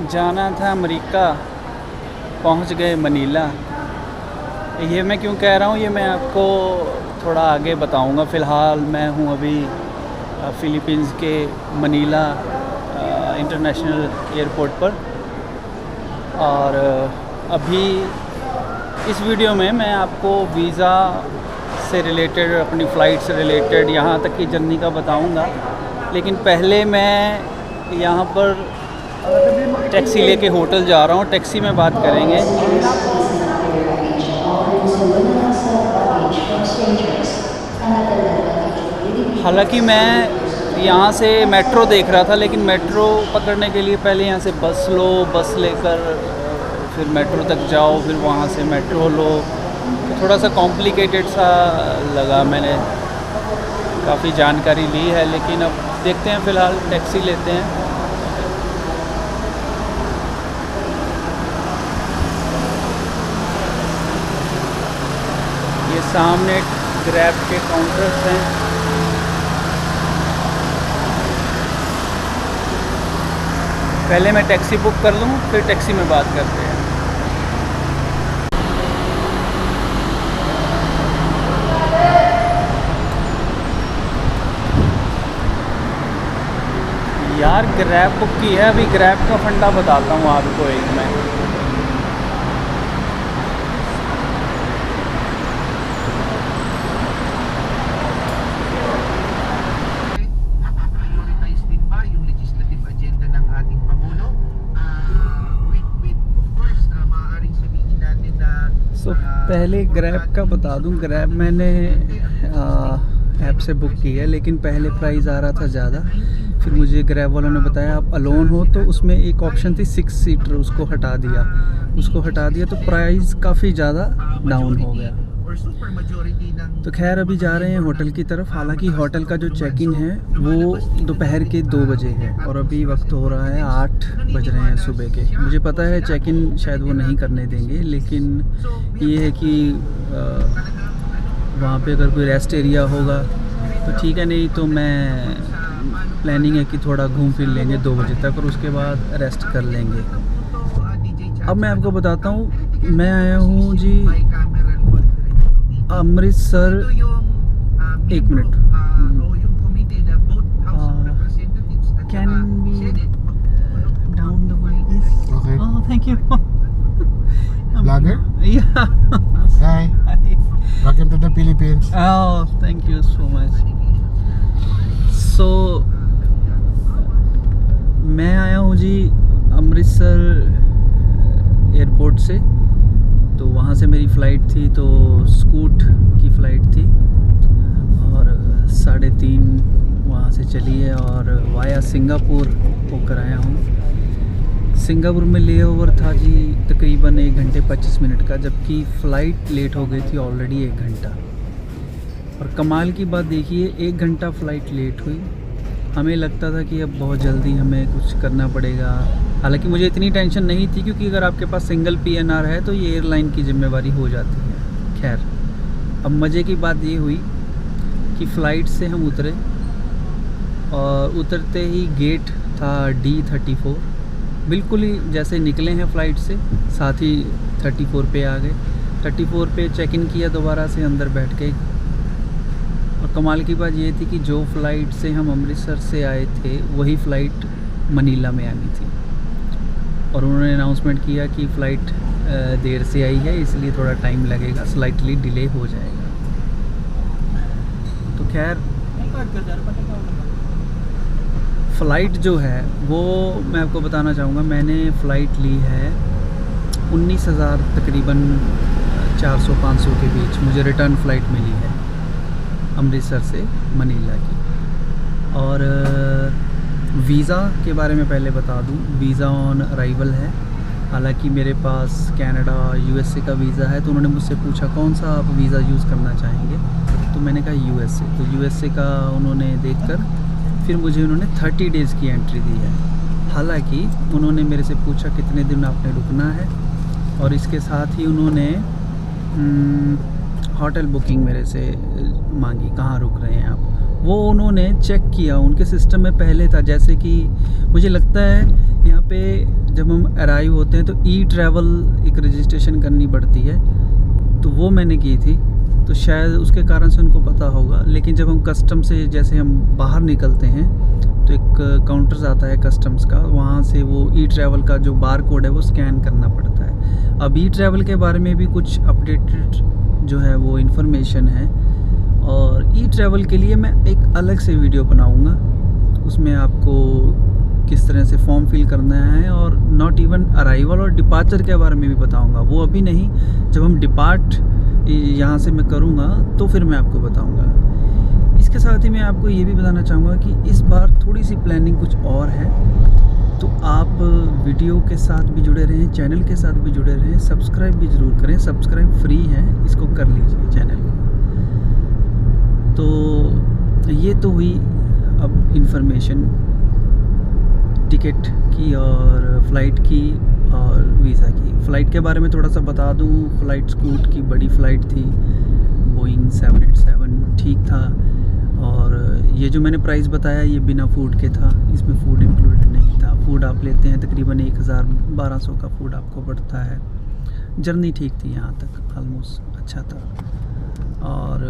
जाना था अमेरिका, पहुंच गए मनीला। ये मैं क्यों कह रहा हूँ, ये मैं आपको थोड़ा आगे बताऊंगा। फ़िलहाल मैं हूँ अभी फ़िलीपींस के मनीला इंटरनेशनल एयरपोर्ट पर, और अभी इस वीडियो में मैं आपको वीज़ा से रिलेटेड, अपनी फ़्लाइट से रिलेटेड, यहाँ तक की जर्नी का बताऊंगा। लेकिन पहले मैं यहाँ पर टैक्सी लेके होटल जा रहा हूँ, टैक्सी में बात करेंगे। हालांकि मैं यहाँ से मेट्रो देख रहा था, लेकिन मेट्रो पकड़ने के लिए पहले यहाँ से बस लो, बस लेकर फिर मेट्रो तक जाओ, फिर वहाँ से मेट्रो लो, तो थोड़ा सा कॉम्प्लिकेटेड सा लगा। मैंने काफ़ी जानकारी ली है, लेकिन अब देखते हैं, फ़िलहाल टैक्सी लेते हैं। ये सामने ग्रैब के काउंटर्स हैं। पहले मैं टैक्सी बुक कर लूँ, फिर टैक्सी में बात करते हैं। यार ग्रैब बुक की है, अभी ग्रैब का फंडा बताता हूँ आपको एक मैं। पहले ग्रैब का बता दूं। ग्रैब मैंने ऐप से बुक की है, लेकिन पहले प्राइस आ रहा था ज़्यादा। फिर मुझे ग्रैब वालों ने बताया आप अलोन हो, तो उसमें एक ऑप्शन थी 6 सीटर, उसको हटा दिया तो प्राइस काफ़ी ज़्यादा डाउन हो गया। तो खैर अभी जा रहे हैं होटल की तरफ। हालांकि होटल का जो चेक इन है वो दोपहर के 2 बजे है, और अभी वक्त हो रहा है 8 बज रहे हैं सुबह के। मुझे पता है चेक इन शायद वो नहीं करने देंगे, लेकिन ये है कि वहाँ पे अगर कोई रेस्ट एरिया होगा तो ठीक है, नहीं तो मैं प्लानिंग है कि थोड़ा घूम फिर लेंगे 2 बजे तक, और उसके बाद रेस्ट कर लेंगे। अब मैं आपको बताता हूँ, मैं आया हूँ जी अमृतसर। एक minute, can we down the way? Okay. Oh thank you. Vlogger? Yeah. Hi. Welcome to the Philippines. Oh, thank you so much. So मैं आया हूँ जी अमृतसर एयरपोर्ट से। तो वहाँ से मेरी फ़्लाइट थी, तो स्कूट की फ़्लाइट थी, और 3:30 वहाँ से चली है, और वाया सिंगापुर होकर आया हूँ। सिंगापुर में लेओवर था जी तकरीबन 1 घंटे 25 मिनट का, जबकि फ़्लाइट लेट हो गई थी ऑलरेडी 1 घंटा। और कमाल की बात देखिए, 1 घंटा फ़्लाइट लेट हुई। हमें लगता था कि अब बहुत जल्दी हमें कुछ करना पड़ेगा। हालांकि मुझे इतनी टेंशन नहीं थी, क्योंकि अगर आपके पास सिंगल PNR है तो ये एयरलाइन की ज़िम्मेवारी हो जाती है। खैर, अब मज़े की बात ये हुई कि फ़्लाइट से हम उतरे, और उतरते ही गेट था D34। बिल्कुल ही जैसे निकले हैं फ़्लाइट से, साथ ही 34 पे आ गए। 34 पे चेक इन किया, दोबारा से अंदर बैठ गए। और कमाल की बात ये थी कि जो फ़्लाइट से हम अमृतसर से आए थे वही फ़्लाइट मनीला में आनी थी, और उन्होंने अनाउंसमेंट किया कि फ़्लाइट देर से आई है, इसलिए थोड़ा टाइम लगेगा, स्लाइटली डिले हो जाएगा। तो खैर फ़्लाइट जो है वो मैं आपको बताना चाहूँगा, मैंने फ़्लाइट ली है 19,000 तकरीबन 400-500 के बीच मुझे रिटर्न फ़्लाइट मिली है अमृतसर से मनीला की। और वीज़ा के बारे में पहले बता दूं, वीज़ा ऑन अराइवल है। हालांकि मेरे पास कनाडा USA का वीज़ा है, तो उन्होंने मुझसे पूछा कौन सा आप वीज़ा यूज़ करना चाहेंगे, तो मैंने कहा USA। तो USA का उन्होंने देखकर फिर मुझे उन्होंने 30 डेज़ की एंट्री दी है। हालांकि उन्होंने मेरे से पूछा कितने दिन आपने रुकना है, और इसके साथ ही उन्होंने होटल बुकिंग मेरे से मांगी, कहाँ रुक रहे हैं आप। वो उन्होंने चेक किया, उनके सिस्टम में पहले था। जैसे कि मुझे लगता है यहाँ पे जब हम अराइव होते हैं तो ई ट्रैवल एक रजिस्ट्रेशन करनी पड़ती है, तो वो मैंने की थी, तो शायद उसके कारण से उनको पता होगा। लेकिन जब हम कस्टम से जैसे हम बाहर निकलते हैं तो एक काउंटर्स आता है कस्टम्स का, वहाँ से वो ई ट्रैवल का जो बार कोड है वो स्कैन करना पड़ता है। अब ई ट्रैवल के बारे में भी कुछ अपडेटेड जो है वो इन्फॉर्मेशन है, और ई ट्रैवल के लिए मैं एक अलग से वीडियो बनाऊंगा। उसमें आपको किस तरह से फॉर्म फिल करना है, और नॉट इवन अराइवल और डिपार्चर के बारे में भी बताऊंगा। वो अभी नहीं, जब हम डिपार्ट यहाँ से मैं करूँगा तो फिर मैं आपको बताऊंगा। इसके साथ ही मैं आपको ये भी बताना चाहूँगा कि इस बार थोड़ी सी प्लानिंग कुछ और है, तो आप वीडियो के साथ भी जुड़े रहें, चैनल के साथ भी जुड़े रहें, सब्सक्राइब भी ज़रूर करें। सब्सक्राइब फ्री है, इसको कर लीजिए चैनल को। तो ये तो हुई अब इन्फॉर्मेशन टिकट की और फ़्लाइट की और वीज़ा की। फ़्लाइट के बारे में थोड़ा सा बता दूं, फ़्लाइट स्कूट की बड़ी फ़्लाइट थी, बोइंग 787 ठीक था। और ये जो मैंने प्राइस बताया ये बिना फूड के था, इसमें फ़ूड इंक्लूडेड नहीं था। फ़ूड आप लेते हैं तकरीबन 1200 का फ़ूड आपको पड़ता है। जर्नी ठीक थी यहाँ तक, ऑलमोस्ट अच्छा था। और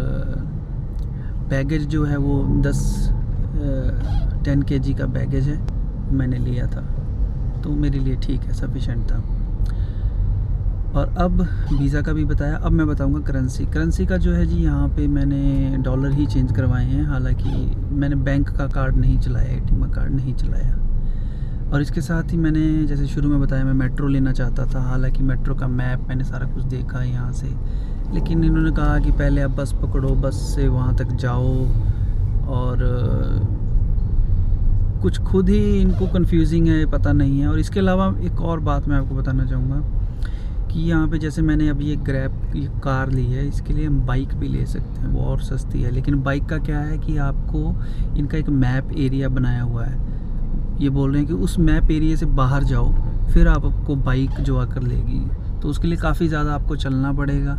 बैगेज जो है वो 10 kg का बैगेज है, मैंने लिया था, तो मेरे लिए ठीक है, सफिशेंट था। और अब वीज़ा का भी बताया। अब मैं बताऊंगा करेंसी का जो है जी, यहाँ पे मैंने डॉलर ही चेंज करवाए हैं। हालांकि मैंने बैंक का कार्ड नहीं चलाया, एटीएम का कार्ड नहीं चलाया। और इसके साथ ही मैंने जैसे शुरू में बताया, मैं मेट्रो लेना चाहता था। हालांकि मेट्रो का मैप मैंने सारा कुछ देखा यहाँ से, लेकिन इन्होंने कहा कि पहले आप बस पकड़ो, बस से वहाँ तक जाओ, और कुछ खुद ही इनको कंफ्यूजिंग है, पता नहीं है। और इसके अलावा एक और बात मैं आपको बताना चाहूँगा कि यहाँ पे जैसे मैंने अभी एक ग्रैब ये कार ली है, इसके लिए हम बाइक भी ले सकते हैं, वो और सस्ती है। लेकिन बाइक का क्या है कि आपको इनका एक मैप एरिया बनाया हुआ है, ये बोल रहे हैं कि उस मैप एरिया से बाहर जाओ फिर आपको बाइक जो आकर लेगी। तो उसके लिए काफ़ी ज़्यादा आपको चलना पड़ेगा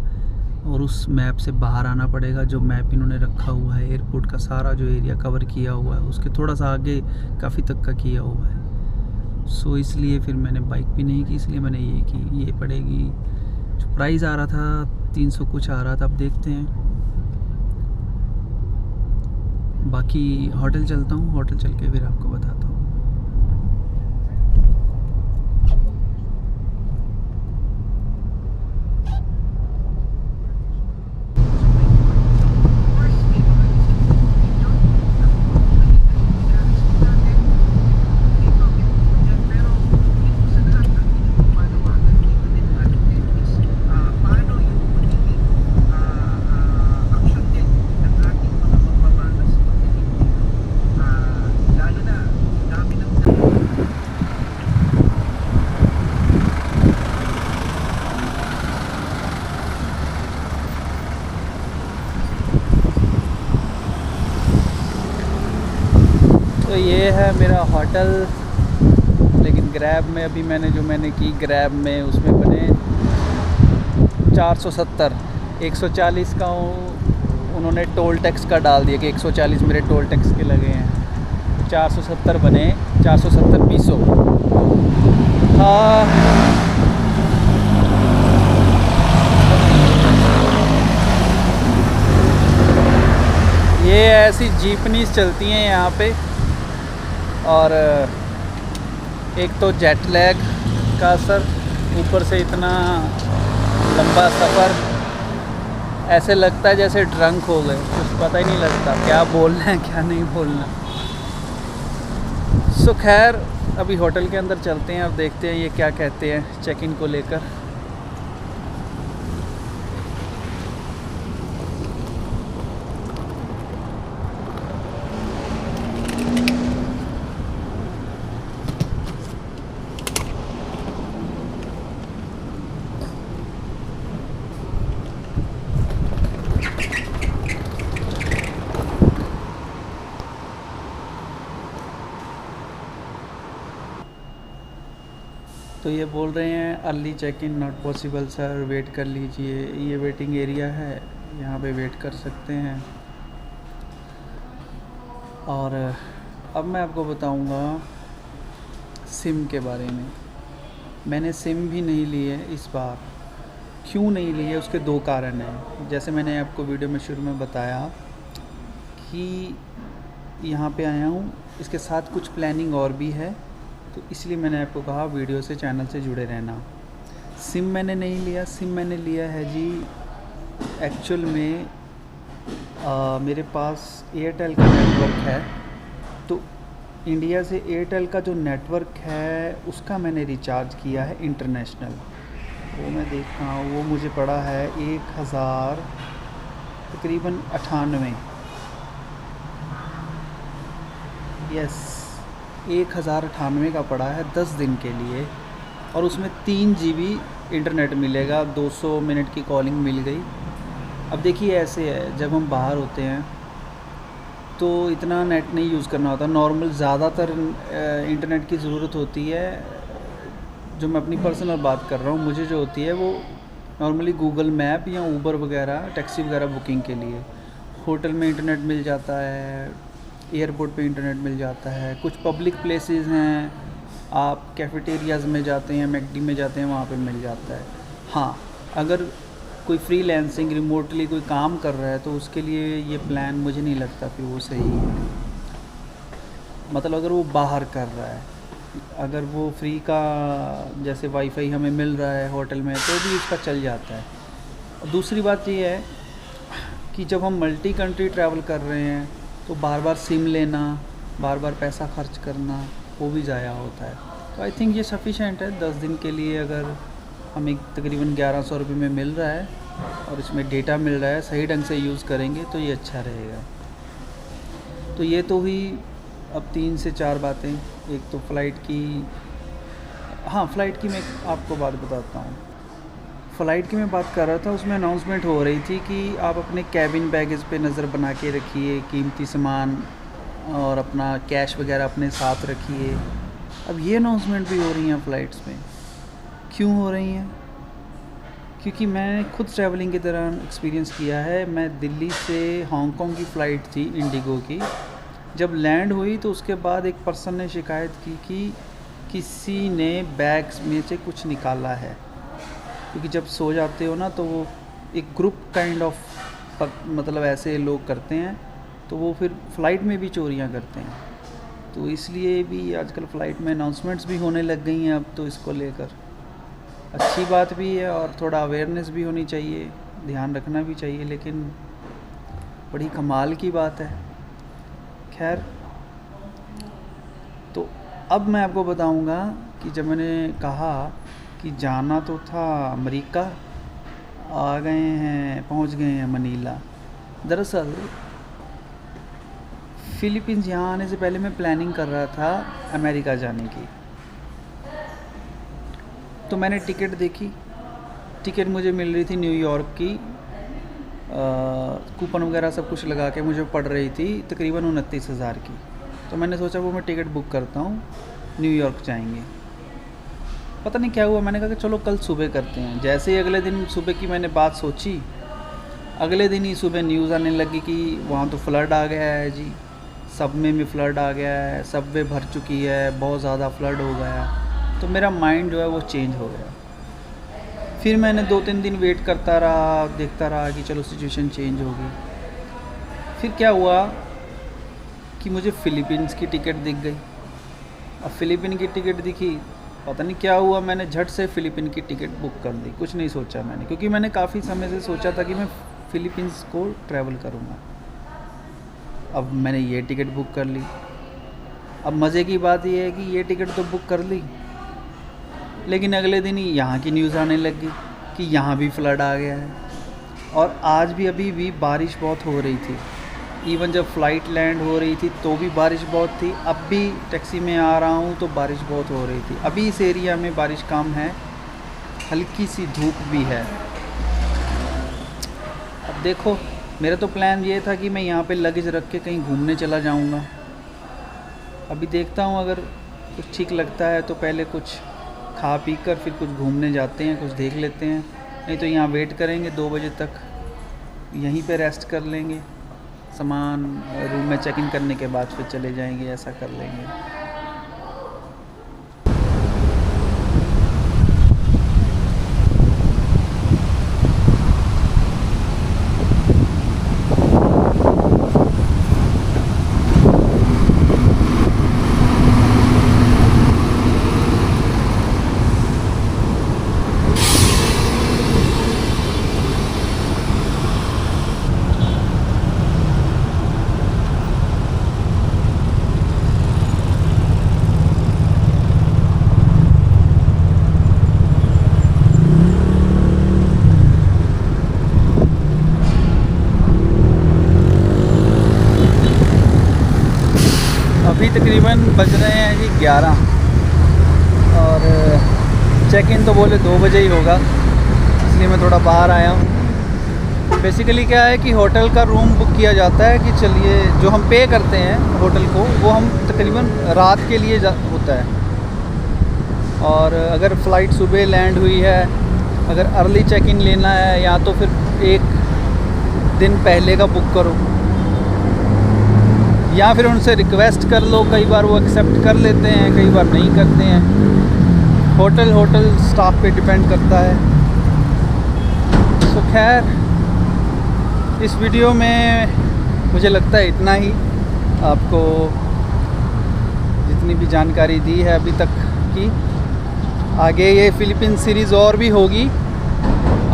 और उस मैप से बाहर आना पड़ेगा। जो मैप इन्होंने रखा हुआ है एयरपोर्ट का सारा जो एरिया कवर किया हुआ है, उसके थोड़ा सा आगे काफ़ी तक का किया हुआ है। सो इसलिए फिर मैंने बाइक भी नहीं की, इसलिए मैंने ये की। ये पड़ेगी, जो प्राइस आ रहा था 300 कुछ आ रहा था, अब देखते हैं। बाकी होटल चलता हूँ, होटल चल के फिर आपको बताता हूँ। तो ये है मेरा होटल। लेकिन ग्रैब में अभी मैंने की ग्रैब में, उसमें बने 470, 140 का उन्होंने टोल टैक्स का डाल दिया कि 140 मेरे टोल टैक्स के लगे हैं। 470 बने, 470 पीसो। ये ऐसी जीपनीज चलती हैं यहाँ पे। और एक तो जेट लैग का असर, ऊपर से इतना लंबा सफ़र, ऐसे लगता है जैसे ड्रंक हो गए, कुछ पता ही नहीं लगता क्या बोलना है क्या नहीं बोलना। सो खैर अभी होटल के अंदर चलते हैं, अब देखते हैं ये क्या कहते हैं चेक इन को लेकर। तो ये बोल रहे हैं early check in not possible sir, wait कर लीजिए। ये वेटिंग एरिया है, यहाँ पे वेट कर सकते हैं। और अब मैं आपको बताऊंगा सिम के बारे में। मैंने सिम भी नहीं ली है इस बार। क्यों नहीं ली है, उसके दो कारण हैं। जैसे मैंने आपको वीडियो में शुरू में बताया कि यहाँ पे आया हूँ, इसके साथ कुछ प्लानिंग और भी है, तो इसलिए मैंने आपको कहा वीडियो से, चैनल से जुड़े रहना। सिम मैंने नहीं लिया, सिम मैंने लिया है जी एक्चुअल में मेरे पास एयरटेल का नेटवर्क है, तो इंडिया से एयरटेल का जो नेटवर्क है उसका मैंने रिचार्ज किया है इंटरनेशनल। वो मैं देख रहा हूँ, वो मुझे पड़ा है 1000 तकरीबन 98, यस 1098 का पड़ा है 10 दिन के लिए, और उसमें 3 GB इंटरनेट मिलेगा, 200 मिनट की कॉलिंग मिल गई। अब देखिए ऐसे है, जब हम बाहर होते हैं तो इतना नेट नहीं यूज़ करना होता, नॉर्मल ज़्यादातर इंटरनेट की ज़रूरत होती है। जो मैं अपनी पर्सनल बात कर रहा हूँ, मुझे जो होती है वो नॉर्मली गूगल मैप या ऊबर वगैरह, टैक्सी वगैरह बुकिंग के लिए। होटल में इंटरनेट मिल जाता है, एयरपोर्ट पे इंटरनेट मिल जाता है, कुछ पब्लिक प्लेसेस हैं, आप कैफेटेरियाज़ में जाते हैं, मैकडी में जाते हैं, वहाँ पे मिल जाता है। हाँ, अगर कोई फ्रीलांसिंग रिमोटली कोई काम कर रहा है तो उसके लिए ये प्लान मुझे नहीं लगता कि वो सही है। मतलब अगर वो बाहर कर रहा है, अगर वो फ्री का जैसे वाईफाई हमें मिल रहा है होटल में, तो भी उसका चल जाता है। और दूसरी बात ये है कि जब हम मल्टी कंट्री ट्रैवल कर रहे हैं तो बार बार सिम लेना, बार बार पैसा खर्च करना, वो भी ज़ाया होता है। तो आई थिंक ये सफिशेंट है 10 दिन के लिए। अगर हमें तकरीबन 1100 रुपये में मिल रहा है और इसमें डेटा मिल रहा है, सही ढंग से यूज़ करेंगे तो ये अच्छा रहेगा। तो ये तो हुई अब 3 से 4 बातें। एक तो फ़्लाइट की, हाँ फ़्लाइट की मैं आपको बात बताता हूँ। फ़्लाइट की मैं बात कर रहा था, उसमें अनाउंसमेंट हो रही थी कि आप अपने कैबिन बैगेज पे नज़र बना के रखिए, कीमती सामान और अपना कैश वगैरह अपने साथ रखिए। अब ये अनाउंसमेंट भी हो रही हैं फ़्लाइट्स में। क्यों हो रही हैं? क्योंकि मैं खुद ट्रैवलिंग के दौरान एक्सपीरियंस किया है। मैं दिल्ली से हांगकांग की फ़्लाइट थी इंडिगो की, जब लैंड हुई तो उसके बाद एक पर्सन ने शिकायत की कि किसी ने बैग्स में से कुछ निकाला है। क्योंकि जब सो जाते हो ना तो वो एक ग्रुप काइंड ऑफ मतलब ऐसे लोग करते हैं, तो वो फिर फ़्लाइट में भी चोरियां करते हैं। तो इसलिए भी आजकल फ़्लाइट में अनाउंसमेंट्स भी होने लग गई हैं अब तो। इसको लेकर अच्छी बात भी है और थोड़ा अवेयरनेस भी होनी चाहिए, ध्यान रखना भी चाहिए, लेकिन बड़ी कमाल की बात है। खैर, तो अब मैं आपको बताऊंगा कि जब मैंने कहा कि जाना तो था अमेरिका, आ गए हैं, पहुंच गए हैं मनीला। दरअसल फ़िलीपींस यहाँ आने से पहले मैं प्लानिंग कर रहा था अमेरिका जाने की। तो मैंने टिकट देखी, टिकट मुझे मिल रही थी न्यूयॉर्क की, कूपन वगैरह सब कुछ लगा के मुझे पड़ रही थी तकरीबन 29,000 की। तो मैंने सोचा वो मैं टिकट बुक करता हूँ, न्यूयॉर्क जाएंगे। पता नहीं क्या हुआ, मैंने कहा कि चलो कल सुबह करते हैं। जैसे ही अगले दिन सुबह की मैंने बात सोची, अगले दिन ही सुबह न्यूज़ आने लगी कि वहाँ तो फ्लड आ गया है जी, सबवे में फ्लड आ गया है, सबवे भर चुकी है, बहुत ज़्यादा फ्लड हो गया। तो मेरा माइंड जो है वो चेंज हो गया। फिर मैंने 2-3 दिन वेट करता रहा, देखता रहा कि चलो सिचुएशन चेंज होगी। फिर क्या हुआ कि मुझे फ़िलीपींस की टिकट दिख गई। अब फ़िलीपीन की टिकट दिखी, पता नहीं क्या हुआ, मैंने झट से फ़िलीपीन की टिकट बुक कर दी। कुछ नहीं सोचा मैंने, क्योंकि मैंने काफ़ी समय से सोचा था कि मैं फ़िलीपींस को ट्रैवल करूँगा। अब मैंने ये टिकट बुक कर ली। अब मज़े की बात ये है कि ये टिकट तो बुक कर ली, लेकिन अगले दिन ही यहाँ की न्यूज़ आने लग गई कि यहाँ भी फ्लड आ गया है। और आज भी अभी भी बारिश बहुत हो रही थी। इवन जब फ़्लाइट लैंड हो रही थी तो भी बारिश बहुत थी। अब भी टैक्सी में आ रहा हूँ तो बारिश बहुत हो रही थी। अभी इस एरिया में बारिश कम है, हल्की सी धूप भी है। अब देखो, मेरा तो प्लान ये था कि मैं यहाँ पे लगेज रख के कहीं घूमने चला जाऊँगा। अभी देखता हूँ, अगर कुछ ठीक लगता है तो पहले कुछ खा पी कर फिर कुछ घूमने जाते हैं, कुछ देख लेते हैं। नहीं तो यहाँ वेट करेंगे 2 बजे तक, यहीं पे रेस्ट कर लेंगे। सामान रूम में चेक इन करने के बाद फिर चले जाएंगे, ऐसा कर लेंगे। अभी तकरीबन बज रहे हैं जी 11 और चेक इन तो बोले 2 बजे ही होगा, इसलिए मैं थोड़ा बाहर आया हूँ। बेसिकली क्या है कि होटल का रूम बुक किया जाता है कि चलिए जो हम पे करते हैं होटल को वो हम तकरीबन रात के लिए होता है, और अगर फ़्लाइट सुबह लैंड हुई है, अगर अर्ली चेक इन लेना है या तो फिर 1 दिन पहले का बुक करो या फिर उनसे रिक्वेस्ट कर लो। कई बार वो एक्सेप्ट कर लेते हैं, कई बार नहीं करते हैं। होटल स्टाफ पे डिपेंड करता है। तो खैर इस वीडियो में मुझे लगता है इतना ही। आपको जितनी भी जानकारी दी है अभी तक की, आगे ये फ़िलीपींस सीरीज़ और भी होगी।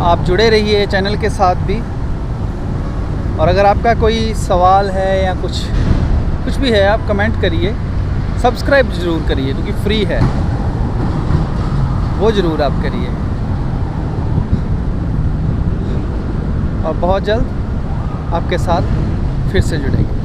आप जुड़े रहिए चैनल के साथ भी, और अगर आपका कोई सवाल है या कुछ भी है आप कमेंट करिए। सब्सक्राइब ज़रूर करिए क्योंकि फ्री है, वो ज़रूर आप करिए। और बहुत जल्द आपके साथ फिर से जुड़ेंगे।